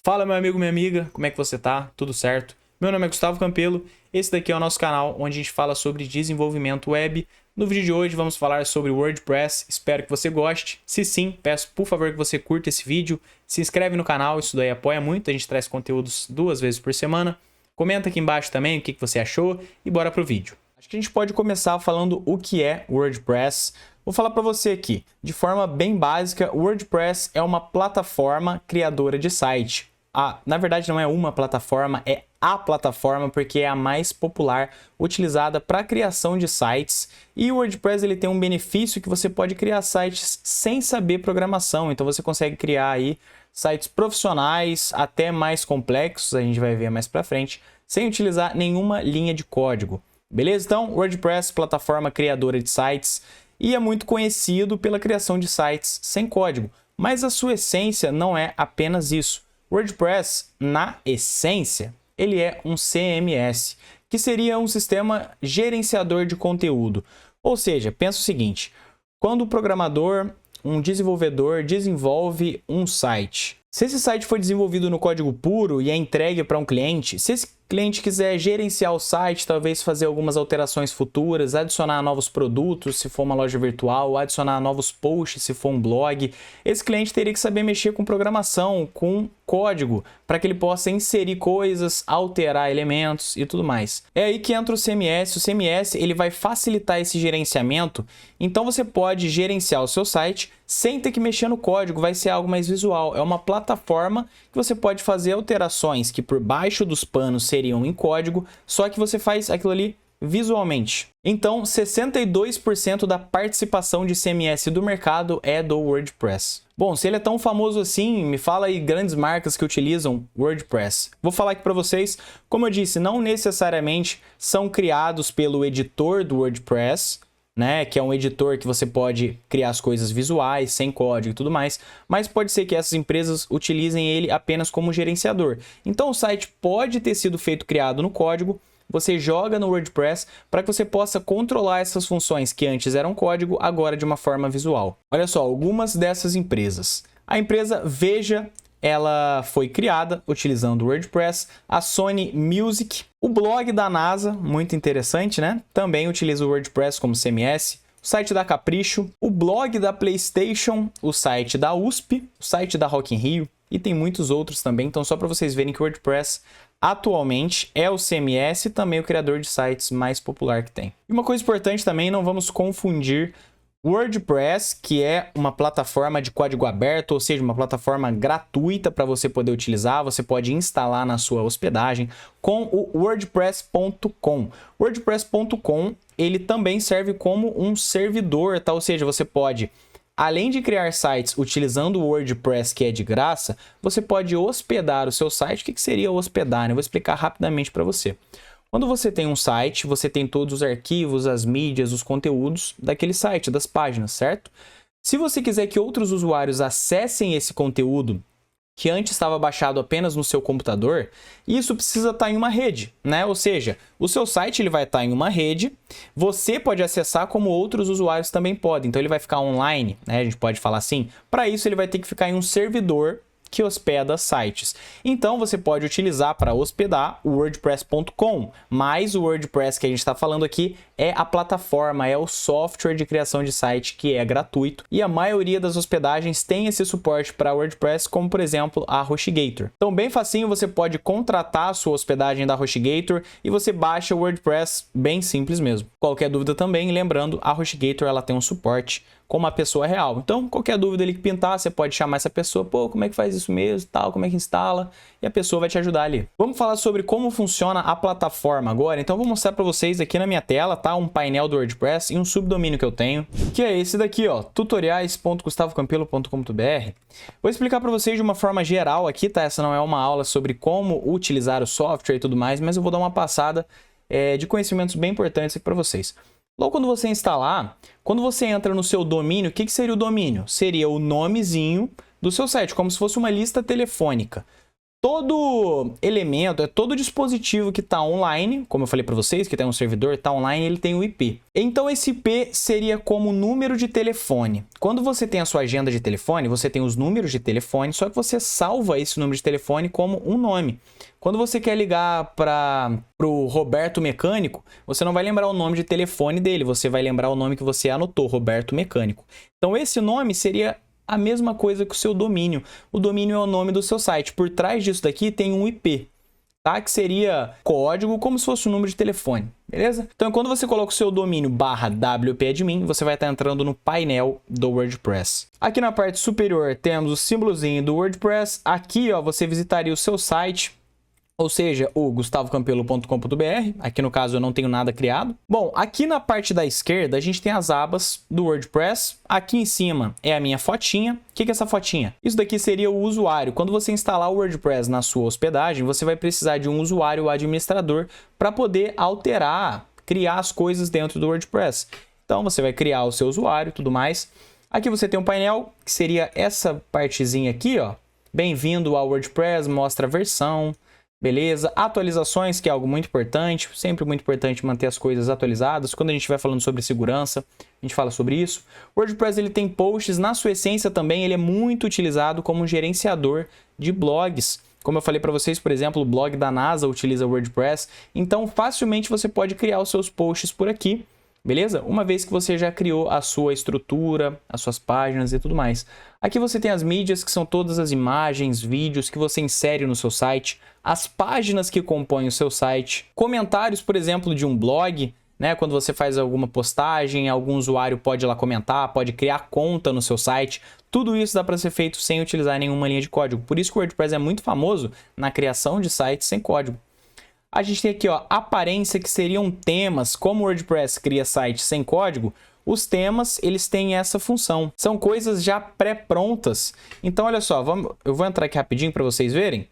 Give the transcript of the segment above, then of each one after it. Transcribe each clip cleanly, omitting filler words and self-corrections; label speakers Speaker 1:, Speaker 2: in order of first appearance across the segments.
Speaker 1: Fala, meu amigo, minha amiga, como é que você tá? Tudo certo? Meu nome é Gustavo Campelo, esse daqui é o nosso canal onde a gente fala sobre desenvolvimento web. No vídeo de hoje vamos falar sobre WordPress, espero que você goste. Se sim, peço por favor que você curta esse vídeo, se inscreve no canal, isso daí apoia muito, a gente traz conteúdos 2 vezes por semana. Comenta aqui embaixo também o que você achou e bora pro vídeo. Acho que a gente pode começar falando o que é WordPress. Vou falar para você aqui, de forma bem básica, o WordPress é uma plataforma criadora de site. Na verdade, não é uma plataforma, é a plataforma, porque é a mais popular utilizada para a criação de sites. E o WordPress ele tem um benefício que você pode criar sites sem saber programação. Então você consegue criar aí sites profissionais, até mais complexos, a gente vai ver mais para frente, sem utilizar nenhuma linha de código. Beleza? Então, WordPress, plataforma criadora de sites, e é muito conhecido pela criação de sites sem código. Mas a sua essência não é apenas isso. WordPress, na essência, ele é um CMS, que seria um sistema gerenciador de conteúdo. Ou seja, pensa o seguinte, quando o programador, um desenvolvedor, desenvolve um site, se esse site for desenvolvido no código puro e é entregue para um cliente, se esse cliente quiser gerenciar o site, talvez fazer algumas alterações futuras, adicionar novos produtos, se for uma loja virtual, adicionar novos posts, se for um blog, esse cliente teria que saber mexer com programação, com código, para que ele possa inserir coisas, alterar elementos e tudo mais. É aí que entra o CMS. O CMS ele vai facilitar esse gerenciamento, então você pode gerenciar o seu site sem ter que mexer no código, vai ser algo mais visual. É uma plataforma que você pode fazer alterações que por baixo dos panos seriam em código, só que você faz aquilo ali visualmente. Então, 62% da participação de CMS do mercado é do WordPress. Bom, se ele é tão famoso assim, me fala aí grandes marcas que utilizam WordPress. Vou falar aqui para vocês, como eu disse, não necessariamente são criados pelo editor do WordPress, né, que é um editor que você pode criar as coisas visuais, sem código e tudo mais, mas pode ser que essas empresas utilizem ele apenas como gerenciador. Então o site pode ter sido criado no código, você joga no WordPress para que você possa controlar essas funções que antes eram código, agora de uma forma visual. Olha só, algumas dessas empresas. A empresa Veja, ela foi criada utilizando o WordPress, a Sony Music, o blog da NASA, muito interessante, né? Também utiliza o WordPress como CMS, o site da Capricho, o blog da PlayStation, o site da USP, o site da Rock in Rio e tem muitos outros também, então só para vocês verem que o WordPress atualmente é o CMS e também o criador de sites mais popular que tem. E uma coisa importante também, não vamos confundir WordPress, que é uma plataforma de código aberto, ou seja, uma plataforma gratuita para você poder utilizar, você pode instalar na sua hospedagem, com o WordPress.com. WordPress.com, ele também serve como um servidor, tá? Ou seja, você pode, além de criar sites utilizando o WordPress, que é de graça, você pode hospedar o seu site. O que seria hospedar, né? Eu vou explicar rapidamente para você. Quando você tem um site, você tem todos os arquivos, as mídias, os conteúdos daquele site, das páginas, certo? Se você quiser que outros usuários acessem esse conteúdo que antes estava baixado apenas no seu computador, isso precisa estar em uma rede, né? Ou seja, o seu site ele vai estar em uma rede, você pode acessar como outros usuários também podem, então ele vai ficar online, né? A gente pode falar assim. Para isso ele vai ter que ficar em um servidor que hospeda sites. Então você pode utilizar para hospedar o WordPress.com, mas o WordPress que a gente está falando aqui é a plataforma, é o software de criação de site que é gratuito e a maioria das hospedagens tem esse suporte para WordPress, como por exemplo a HostGator. Então bem facinho, você pode contratar a sua hospedagem da HostGator e você baixa o WordPress, bem simples mesmo. Qualquer dúvida também, lembrando, a HostGator ela tem um suporte com uma pessoa real. Então, qualquer dúvida ali que pintar, você pode chamar essa pessoa, pô, como é que faz isso mesmo, tal, como é que instala, e a pessoa vai te ajudar ali. Vamos falar sobre como funciona a plataforma agora. Então, vou mostrar para vocês aqui na minha tela, tá? Um painel do WordPress e um subdomínio que eu tenho, que é esse daqui, ó, tutoriais.gustavocampelo.com.br. Vou explicar para vocês de uma forma geral aqui, tá? Essa não é uma aula sobre como utilizar o software e tudo mais, mas eu vou dar uma passada de conhecimentos bem importantes aqui para vocês. Logo quando você instalar, quando você entra no seu domínio, o que seria o domínio? Seria o nomezinho do seu site, como se fosse uma lista telefônica. todo elemento, todo dispositivo que está online, como eu falei para vocês, que tem um servidor, está online, ele tem um IP. Então esse IP seria como número de telefone. Quando você tem a sua agenda de telefone, você tem os números de telefone, só que você salva esse número de telefone como um nome. Quando você quer ligar para o Roberto Mecânico, você não vai lembrar o nome de telefone dele, você vai lembrar o nome que você anotou, Roberto Mecânico. Então esse nome seria a mesma coisa que o seu domínio. O domínio é o nome do seu site. Por trás disso daqui tem um IP, tá? Que seria código, como se fosse um número de telefone, beleza? Então, quando você coloca o seu domínio /wp-admin, você vai estar entrando no painel do WordPress. Aqui na parte superior temos o símbolozinho do WordPress. Aqui, ó, você visitaria o seu site, ou seja, o gustavocampelo.com.br. Aqui no caso eu não tenho nada criado. Bom, aqui na parte da esquerda a gente tem as abas do WordPress. Aqui em cima é a minha fotinha. O que é essa fotinha? Isso daqui seria o usuário. Quando você instalar o WordPress na sua hospedagem, você vai precisar de um usuário administrador para poder alterar, criar as coisas dentro do WordPress. Então você vai criar o seu usuário e tudo mais. Aqui você tem um painel, que seria essa partezinha aqui, ó. Bem-vindo ao WordPress, mostra a versão. Beleza? Atualizações, que é algo muito importante, sempre muito importante manter as coisas atualizadas. Quando a gente vai falando sobre segurança, a gente fala sobre isso. O WordPress ele tem posts, na sua essência também ele é muito utilizado como um gerenciador de blogs. Como eu falei para vocês, por exemplo, o blog da NASA utiliza o WordPress, então facilmente você pode criar os seus posts por aqui. Beleza? Uma vez que você já criou a sua estrutura, as suas páginas e tudo mais. Aqui você tem as mídias, que são todas as imagens, vídeos que você insere no seu site, as páginas que compõem o seu site, comentários, por exemplo, de um blog, né? Quando você faz alguma postagem, algum usuário pode ir lá comentar, pode criar conta no seu site. Tudo isso dá para ser feito sem utilizar nenhuma linha de código. Por isso que o WordPress é muito famoso na criação de sites sem código. A gente tem aqui, ó, aparência, que seriam temas. Como o WordPress cria sites sem código, os temas, eles têm essa função. São coisas já pré-prontas. Então, olha só, eu vou entrar aqui rapidinho para vocês verem.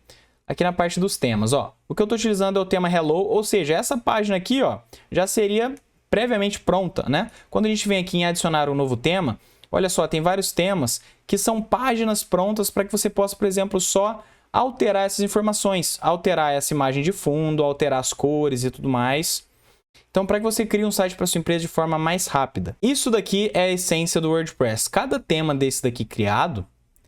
Speaker 1: Aqui na parte dos temas, ó. O que eu estou utilizando é o tema Hello, ou seja, essa página aqui, ó, já seria previamente pronta, né? Quando a gente vem aqui em adicionar um novo tema, olha só, tem vários temas que são páginas prontas para que você possa, por exemplo, só alterar essas informações, alterar essa imagem de fundo, alterar as cores e tudo mais. Então, para que você crie um site para sua empresa de forma mais rápida. Isso daqui é a essência do WordPress. Cada tema desse daqui criado,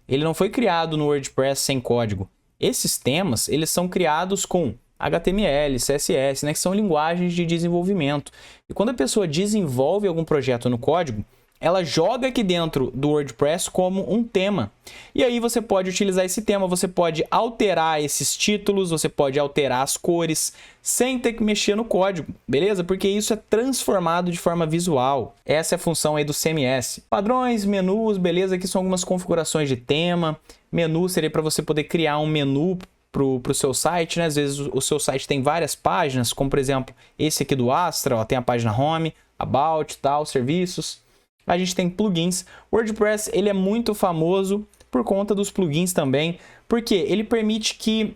Speaker 1: ele não foi criado no WordPress sem código. Esses temas, eles são criados com HTML, CSS, né, que são linguagens de desenvolvimento. E quando a pessoa desenvolve algum projeto no código, ela joga aqui dentro do WordPress como um tema. E aí você pode utilizar esse tema, você pode alterar esses títulos, você pode alterar as cores, sem ter que mexer no código, beleza? Porque isso é transformado de forma visual. Essa é a função aí do CMS. Padrões, menus, beleza? Aqui são algumas configurações de tema. Menu seria para você poder criar um menu para o seu site, né? Às vezes o seu site tem várias páginas, como por exemplo, esse aqui do Astra, ó, tem a página Home, About, tal, serviços. A gente tem plugins. O WordPress ele é muito famoso por conta dos plugins também, porque ele permite que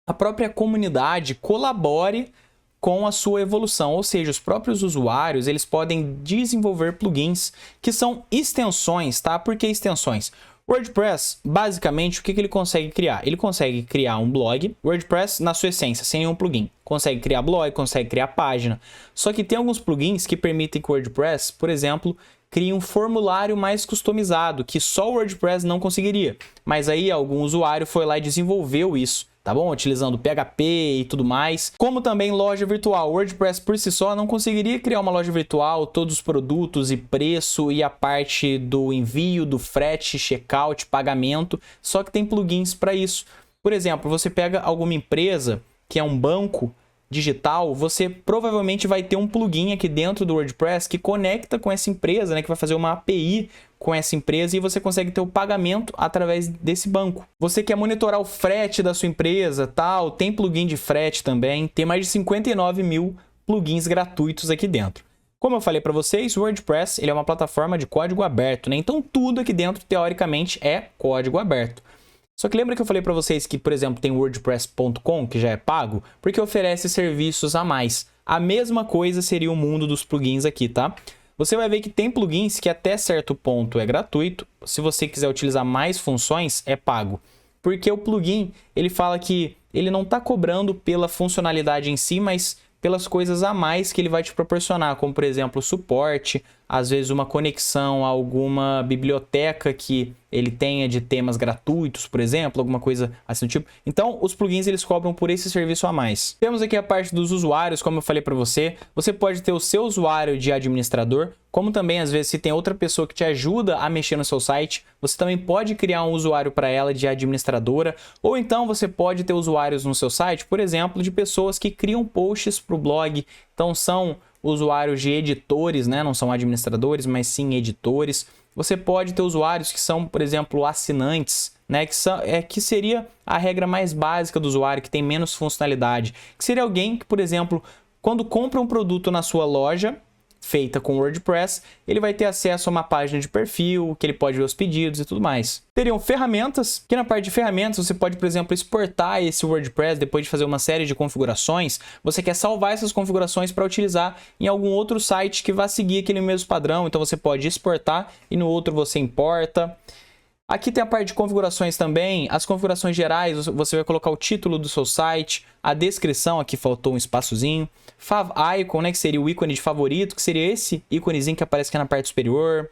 Speaker 1: a própria comunidade colabore com a sua evolução, ou seja, os próprios usuários eles podem desenvolver plugins que são extensões, tá? Por que extensões? O WordPress, basicamente, o que ele consegue criar? Ele consegue criar um blog, WordPress na sua essência, sem nenhum plugin. Consegue criar blog, consegue criar página. Só que tem alguns plugins que permitem que o WordPress, por exemplo, crie um formulário mais customizado, que só o WordPress não conseguiria. Mas aí algum usuário foi lá e desenvolveu isso, tá bom? Utilizando PHP e tudo mais. Como também loja virtual. O WordPress por si só não conseguiria criar uma loja virtual, todos os produtos e preço e a parte do envio, do frete, checkout, pagamento. Só que tem plugins para isso. Por exemplo, você pega alguma empresa que é um banco digital, você provavelmente vai ter um plugin aqui dentro do WordPress que conecta com essa empresa, né, que vai fazer uma API com essa empresa e você consegue ter o pagamento através desse banco. Você quer monitorar o frete da sua empresa, tal, tem plugin de frete também, tem mais de 59 mil plugins gratuitos aqui dentro. Como eu falei para vocês, o WordPress ele é uma plataforma de código aberto, né? Então tudo aqui dentro, teoricamente, é código aberto. Só que lembra que eu falei para vocês que, por exemplo, tem o wordpress.com, que já é pago, porque oferece serviços a mais. A mesma coisa seria o mundo dos plugins aqui, tá? Você vai ver que tem plugins que até certo ponto é gratuito. Se você quiser utilizar mais funções, é pago. porque o plugin, ele fala que ele não está cobrando pela funcionalidade em si, mas pelas coisas a mais que ele vai te proporcionar, como por exemplo, suporte, às vezes uma conexão a alguma biblioteca que ele tenha de temas gratuitos, por exemplo, alguma coisa assim do tipo. Então, os plugins eles cobram por esse serviço a mais. Temos aqui a parte dos usuários, como eu falei para você. Você pode ter o seu usuário de administrador, como também, às vezes, se tem outra pessoa que te ajuda a mexer no seu site, você também pode criar um usuário para ela de administradora, ou então você pode ter usuários no seu site, por exemplo, de pessoas que criam posts para o blog. Então, são usuários de editores, né? Não são administradores, mas sim editores. Você pode ter usuários que são, por exemplo, assinantes, né? Que seria a regra mais básica do usuário, que tem menos funcionalidade. Que seria alguém que, por exemplo, quando compra um produto na sua loja, feita com WordPress, ele vai ter acesso a uma página de perfil, que ele pode ver os pedidos e tudo mais. Teriam ferramentas, que na parte de ferramentas você pode, por exemplo, exportar esse WordPress depois de fazer uma série de configurações. Você quer salvar essas configurações para utilizar em algum outro site que vá seguir aquele mesmo padrão, então você pode exportar e no outro você importa. Aqui tem a parte de configurações também, as configurações gerais, você vai colocar o título do seu site, a descrição, aqui faltou um espaçozinho, Fav Icon, né, que seria o ícone de favorito, que seria esse íconezinho que aparece aqui na parte superior,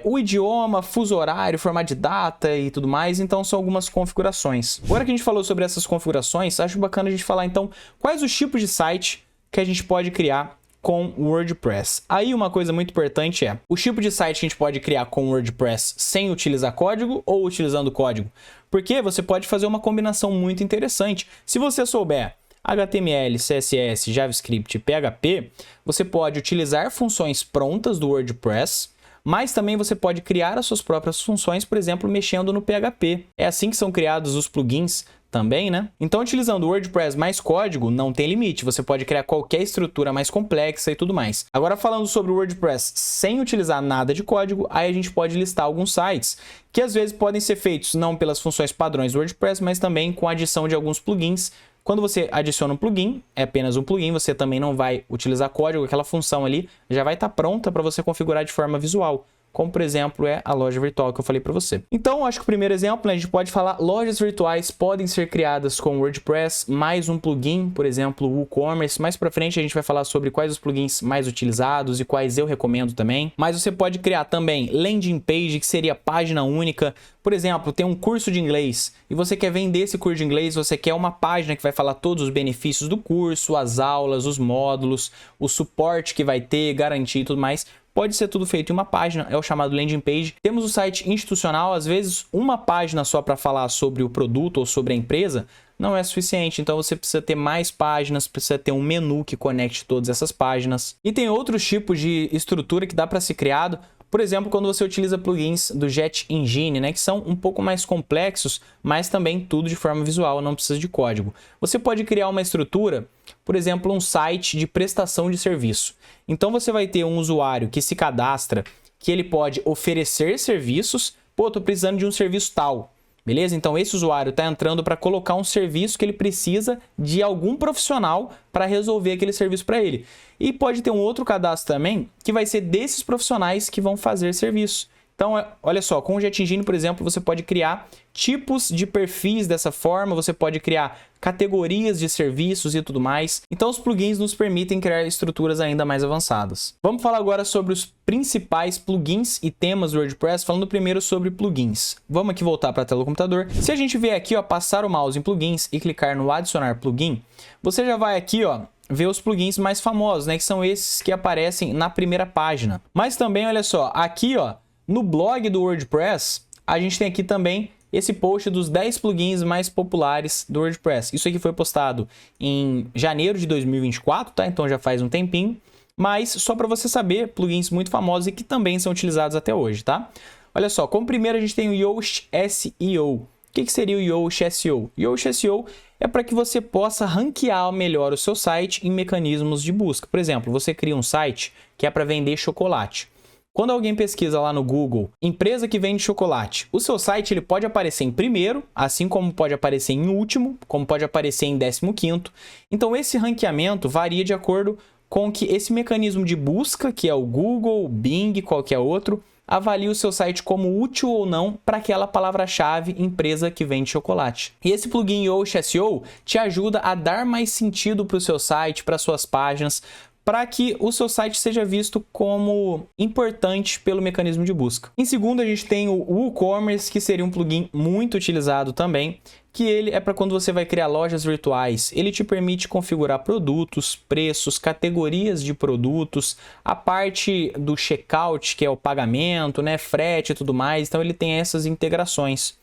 Speaker 1: o idioma, fuso horário, formato de data e tudo mais, então são algumas configurações. Agora que a gente falou sobre essas configurações, acho bacana a gente falar então quais os tipos de site que a gente pode criar com o WordPress. Aí uma coisa muito importante é o tipo de site que a gente pode criar com o WordPress sem utilizar código ou utilizando código, porque você pode fazer uma combinação muito interessante. Se você souber HTML, CSS, JavaScript e PHP, você pode utilizar funções prontas do WordPress, mas também você pode criar as suas próprias funções, por exemplo, mexendo no PHP. É assim que são criados os plugins também, né? Então, utilizando o WordPress mais código, não tem limite. Você pode criar qualquer estrutura mais complexa e tudo mais. Agora, falando sobre o WordPress sem utilizar nada de código, aí a gente pode listar alguns sites que às vezes podem ser feitos não pelas funções padrões do WordPress, mas também com a adição de alguns plugins. Quando você adiciona um plugin, é apenas um plugin, você também não vai utilizar código, aquela função ali já vai estar pronta para você configurar de forma visual, como por exemplo é a loja virtual que eu falei para você. Então, acho que o primeiro exemplo, né, a gente pode falar, lojas virtuais podem ser criadas com WordPress, mais um plugin, por exemplo, o WooCommerce. Mais para frente a gente vai falar sobre quais os plugins mais utilizados e quais eu recomendo também. Mas você pode criar também landing page, que seria página única. Por exemplo, tem um curso de inglês e você quer vender esse curso de inglês, você quer uma página que vai falar todos os benefícios do curso, as aulas, os módulos, o suporte que vai ter, garantia e tudo mais. Pode ser tudo feito em uma página, é o chamado landing page. Temos o site institucional, às vezes uma página só para falar sobre o produto ou sobre a empresa não é suficiente, então você precisa ter mais páginas, precisa ter um menu que conecte todas essas páginas. E tem outros tipos de estrutura que dá para ser criado, por exemplo, quando você utiliza plugins do Jet Engine, né, que são um pouco mais complexos, mas também tudo de forma visual, não precisa de código. Você pode criar uma estrutura, por exemplo, um site de prestação de serviço. Então você vai ter um usuário que se cadastra, que ele pode oferecer serviços. Pô, tô precisando de um serviço tal. Beleza? Então esse usuário está entrando para colocar um serviço que ele precisa de algum profissional para resolver aquele serviço para ele. E pode ter um outro cadastro também que vai ser desses profissionais que vão fazer serviço. Então, olha só, com o Jet Engine, por exemplo, você pode criar tipos de perfis dessa forma, você pode criar categorias de serviços e tudo mais. Então, os plugins nos permitem criar estruturas ainda mais avançadas. Vamos falar agora sobre os principais plugins e temas do WordPress, falando primeiro sobre plugins. Vamos aqui voltar para a tela do computador. Se a gente vier aqui, ó, passar o mouse em plugins e clicar no adicionar plugin, você já vai aqui, ó, ver os plugins mais famosos, né, que são esses que aparecem na primeira página. Mas também, olha só, aqui, ó, no blog do WordPress, a gente tem aqui também esse post dos 10 plugins mais populares do WordPress. Isso aqui foi postado em janeiro de 2024, tá? Então já faz um tempinho. Mas só para você saber, plugins muito famosos e que também são utilizados até hoje, tá? Olha só, como primeiro a gente tem o Yoast SEO. O que seria o Yoast SEO? Yoast SEO é para que você possa ranquear melhor o seu site em mecanismos de busca. Por exemplo, você cria um site que é para vender chocolate. Quando alguém pesquisa lá no Google, empresa que vende chocolate, o seu site ele pode aparecer em primeiro, assim como pode aparecer em último, como pode aparecer em 15º. Então esse ranqueamento varia de acordo com que esse mecanismo de busca, que é o Google, o Bing, qualquer outro, avalie o seu site como útil ou não para aquela palavra-chave empresa que vende chocolate. E esse plugin Yoast SEO te ajuda a dar mais sentido para o seu site, para suas páginas, para que o seu site seja visto como importante pelo mecanismo de busca. Em segundo, a gente tem o WooCommerce, que seria um plugin muito utilizado também, que ele é para quando você vai criar lojas virtuais. Ele te permite configurar produtos, preços, categorias de produtos, a parte do checkout, que é o pagamento, né, frete e tudo mais. Então ele tem essas integrações.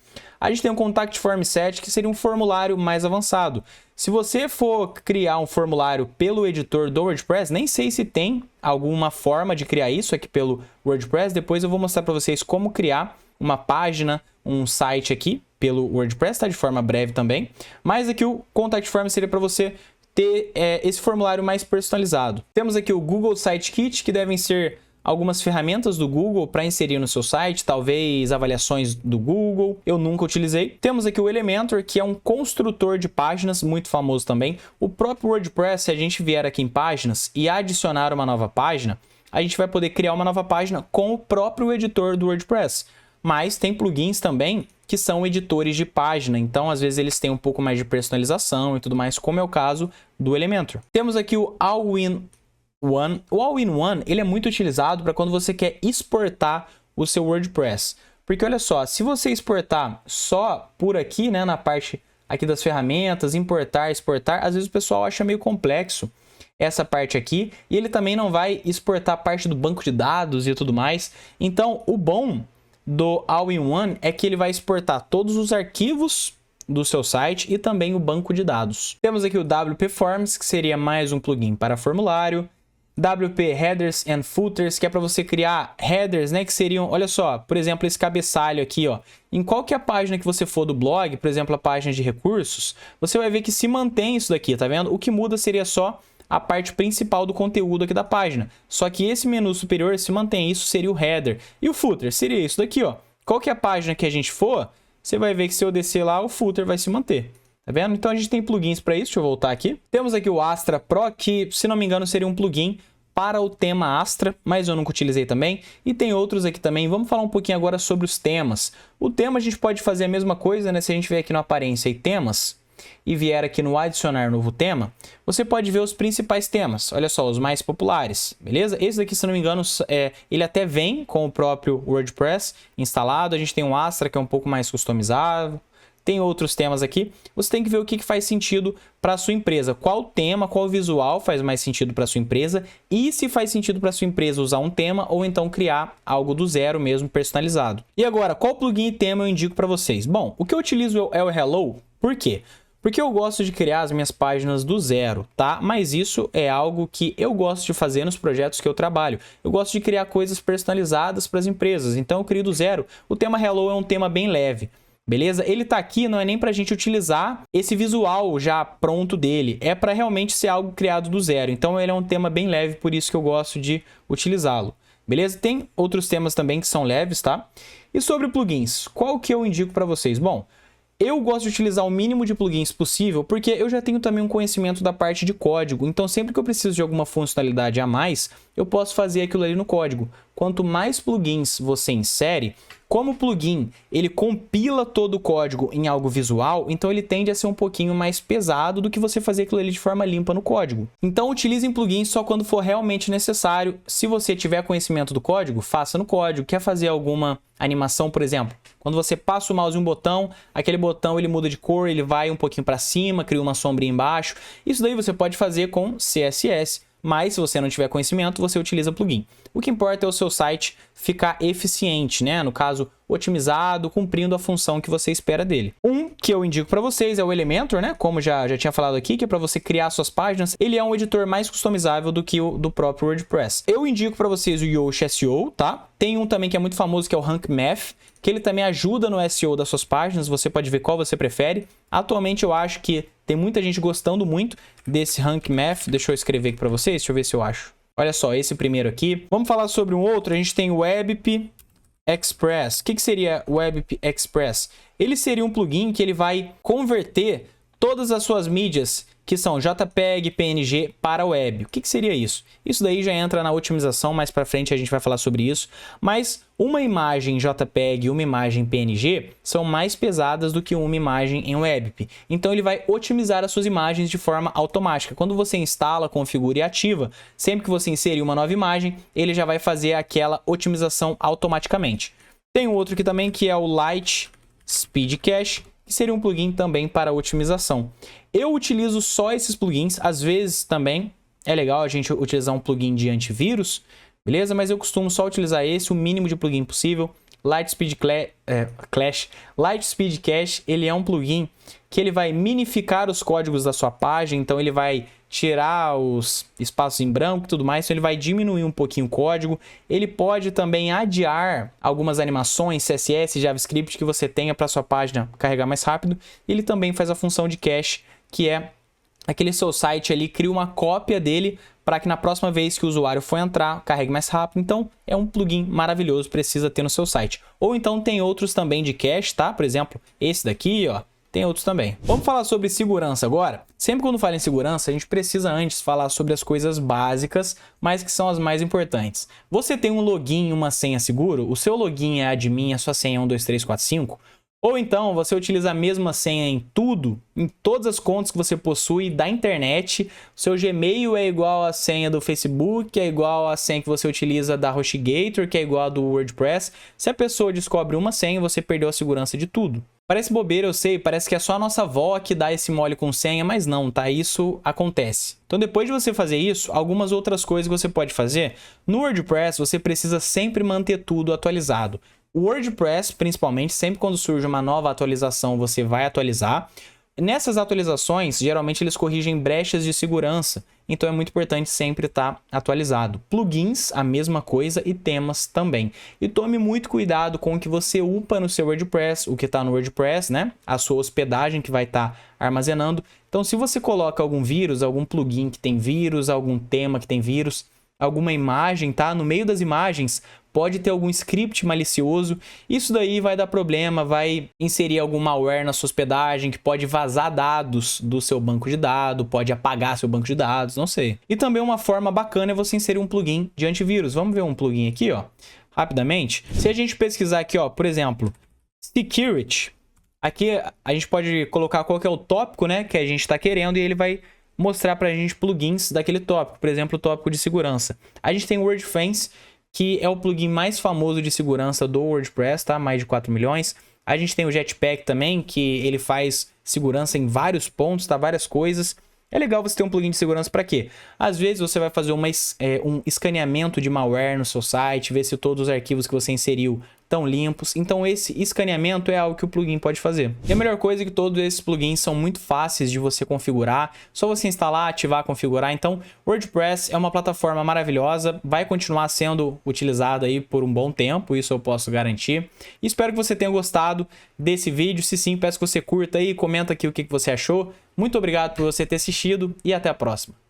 Speaker 1: A gente tem o Contact Form Set, que seria um formulário mais avançado. Se você for criar um formulário pelo editor do WordPress, nem sei se tem alguma forma de criar isso aqui pelo WordPress. Depois eu vou mostrar para vocês como criar uma página, um site aqui pelo WordPress, tá? De forma breve também. Mas aqui o Contact Form seria para você ter esse formulário mais personalizado. Temos aqui o Google Site Kit, que devem ser algumas ferramentas do Google para inserir no seu site, talvez avaliações do Google, eu nunca utilizei. Temos aqui o Elementor, que é um construtor de páginas, muito famoso também. O próprio WordPress, se a gente vier aqui em páginas e adicionar uma nova página, a gente vai poder criar uma nova página com o próprio editor do WordPress. Mas tem plugins também que são editores de página, então às vezes eles têm um pouco mais de personalização e tudo mais, como é o caso do Elementor. Temos aqui o All-in-One. O All-in-One, ele é muito utilizado para quando você quer exportar o seu WordPress. Porque olha só, se você exportar só por aqui, né, na parte aqui das ferramentas, importar, exportar, às vezes o pessoal acha meio complexo essa parte aqui, e ele também não vai exportar parte do banco de dados e tudo mais. Então, o bom do All-in-One é que ele vai exportar todos os arquivos do seu site e também o banco de dados. Temos aqui o WP Forms, que seria mais um plugin para formulário. WP Headers and Footers, que é para você criar headers, né, que seriam, olha só, por exemplo, esse cabeçalho aqui, ó. Em qualquer página que você for do blog, por exemplo, a página de recursos, você vai ver que se mantém isso daqui, tá vendo? O que muda seria só a parte principal do conteúdo aqui da página. Só que esse menu superior se mantém, isso seria o header. E o footer seria isso daqui, ó. Qualquer página que a gente for, você vai ver que se eu descer lá, o footer vai se manter. Tá vendo? Então a gente tem plugins para isso. Deixa eu voltar aqui. Temos aqui o Astra Pro, que, se não me engano, seria um plugin para o tema Astra, mas eu nunca utilizei também. E tem outros aqui também. Vamos falar um pouquinho agora sobre os temas. O tema a gente pode fazer a mesma coisa, né? Se a gente vier aqui no Aparência e Temas, e vier aqui no Adicionar Novo Tema, você pode ver os principais temas. Olha só, os mais populares, beleza? Esse daqui, se não me engano, ele até vem com o próprio WordPress instalado. A gente tem um Astra, que é um pouco mais customizável. Tem outros temas aqui. Você tem que ver o que faz sentido para a sua empresa. Qual tema, qual visual faz mais sentido para a sua empresa. E se faz sentido para a sua empresa usar um tema ou então criar algo do zero mesmo, personalizado. E agora, qual plugin e tema eu indico para vocês? Bom, o que eu utilizo é o Hello. Por quê? Porque eu gosto de criar as minhas páginas do zero, tá? Mas isso é algo que eu gosto de fazer nos projetos que eu trabalho. Eu gosto de criar coisas personalizadas para as empresas. Então eu crio do zero. O tema Hello é um tema bem leve. Beleza? Ele tá aqui, não é nem pra gente utilizar esse visual já pronto dele, é para realmente ser algo criado do zero. Então ele é um tema bem leve, por isso que eu gosto de utilizá-lo. Beleza? Tem outros temas também que são leves, tá? E sobre plugins, qual que eu indico para vocês? Bom, eu gosto de utilizar o mínimo de plugins possível, porque eu já tenho também um conhecimento da parte de código. Então, sempre que eu preciso de alguma funcionalidade a mais, eu posso fazer aquilo ali no código. Quanto mais plugins você insere, como o plugin ele compila todo o código em algo visual, então ele tende a ser um pouquinho mais pesado do que você fazer aquilo ali de forma limpa no código. Então, utilizem plugins só quando for realmente necessário. Se você tiver conhecimento do código, faça no código. Quer fazer alguma animação, por exemplo, quando você passa o mouse em um botão, aquele botão ele muda de cor, ele vai um pouquinho para cima, cria uma sombrinha embaixo. Isso daí você pode fazer com CSS, mas se você não tiver conhecimento, você utiliza plugin. O que importa é o seu site ficar eficiente, né? No caso, otimizado, cumprindo a função que você espera dele. Um que eu indico para vocês é o Elementor, né? Como já tinha falado aqui, que é para você criar suas páginas. Ele é um editor mais customizável do que o do próprio WordPress. Eu indico para vocês o Yoast SEO, tá? Tem um também que é muito famoso, que é o Rank Math, que ele também ajuda no SEO das suas páginas. Você pode ver qual você prefere. Atualmente eu acho que tem muita gente gostando muito desse Rank Math. Deixa eu escrever aqui para vocês, deixa eu ver se eu acho. Olha só, esse primeiro aqui. Vamos falar sobre um outro. A gente tem o WebP Express. O que seria o WebP Express? Ele seria um plugin que ele vai converter todas as suas mídias que são JPEG, PNG para web. O que seria isso? Isso daí já entra na otimização, mais para frente a gente vai falar sobre isso, mas uma imagem JPEG e uma imagem PNG são mais pesadas do que uma imagem em WebP. Então ele vai otimizar as suas imagens de forma automática. Quando você instala, configura e ativa, sempre que você inserir uma nova imagem, ele já vai fazer aquela otimização automaticamente. Tem outro aqui também que é o Lightspeed Cache, que seria um plugin também para otimização. Eu utilizo só esses plugins, às vezes também é legal a gente utilizar um plugin de antivírus, beleza? Mas eu costumo só utilizar esse, o mínimo de plugin possível. Lightspeed Cache, ele é um plugin que ele vai minificar os códigos da sua página, então ele vai tirar os espaços em branco e tudo mais, então ele vai diminuir um pouquinho o código. Ele pode também adiar algumas animações, CSS, JavaScript que você tenha para sua página carregar mais rápido. Ele também faz a função de cache, que é aquele seu site ali, cria uma cópia dele para que na próxima vez que o usuário for entrar, carregue mais rápido. Então, é um plugin maravilhoso, precisa ter no seu site. Ou então tem outros também de cache, tá? Por exemplo, esse daqui, ó, tem outros também. Vamos falar sobre segurança agora. Sempre quando fala em segurança, a gente precisa antes falar sobre as coisas básicas, mas que são as mais importantes. Você tem um login e uma senha seguro? O seu login é admin, a sua senha é 12345? Ou então você utiliza a mesma senha em tudo, em todas as contas que você possui da internet. O seu Gmail é igual à senha do Facebook, é igual à senha que você utiliza da HostGator, que é igual a do WordPress. Se a pessoa descobre uma senha, você perdeu a segurança de tudo. Parece bobeira, eu sei, parece que é só a nossa avó que dá esse mole com senha, mas não, tá? Isso acontece. Então depois de você fazer isso, algumas outras coisas que você pode fazer. No WordPress, você precisa sempre manter tudo atualizado. O WordPress, principalmente, sempre quando surge uma nova atualização, você vai atualizar. Nessas atualizações, geralmente eles corrigem brechas de segurança, então é muito importante sempre estar atualizado. Plugins, a mesma coisa, e temas também. E tome muito cuidado com o que você upa no seu WordPress, o que está no WordPress, né? A sua hospedagem que vai estar armazenando. Então, se você coloca algum vírus, algum plugin que tem vírus, algum tema que tem vírus, alguma imagem, tá? No meio das imagens pode ter algum script malicioso. Isso daí vai dar problema, vai inserir algum malware na sua hospedagem que pode vazar dados do seu banco de dados, pode apagar seu banco de dados, não sei. E também uma forma bacana é você inserir um plugin de antivírus. Vamos ver um plugin aqui, ó, rapidamente. Se a gente pesquisar aqui, ó, por exemplo, security, aqui a gente pode colocar qual que é o tópico, né, que a gente está querendo, e ele vai mostrar pra gente plugins daquele tópico, por exemplo, o tópico de segurança. A gente tem o WordFence, que é o plugin mais famoso de segurança do WordPress, tá? Mais de 4 milhões. A gente tem o Jetpack também, que ele faz segurança em vários pontos, tá? Várias coisas. É legal você ter um plugin de segurança para quê? Às vezes você vai fazer um escaneamento de malware no seu site, ver se todos os arquivos que você inseriu estão limpos. Então esse escaneamento é algo que o plugin pode fazer. E a melhor coisa é que todos esses plugins são muito fáceis de você configurar. Só você instalar, ativar, configurar. Então WordPress é uma plataforma maravilhosa, vai continuar sendo utilizada aí por um bom tempo, isso eu posso garantir. E espero que você tenha gostado desse vídeo. Se sim, peço que você curta aí, comenta aqui o que você achou. Muito obrigado por você ter assistido e até a próxima.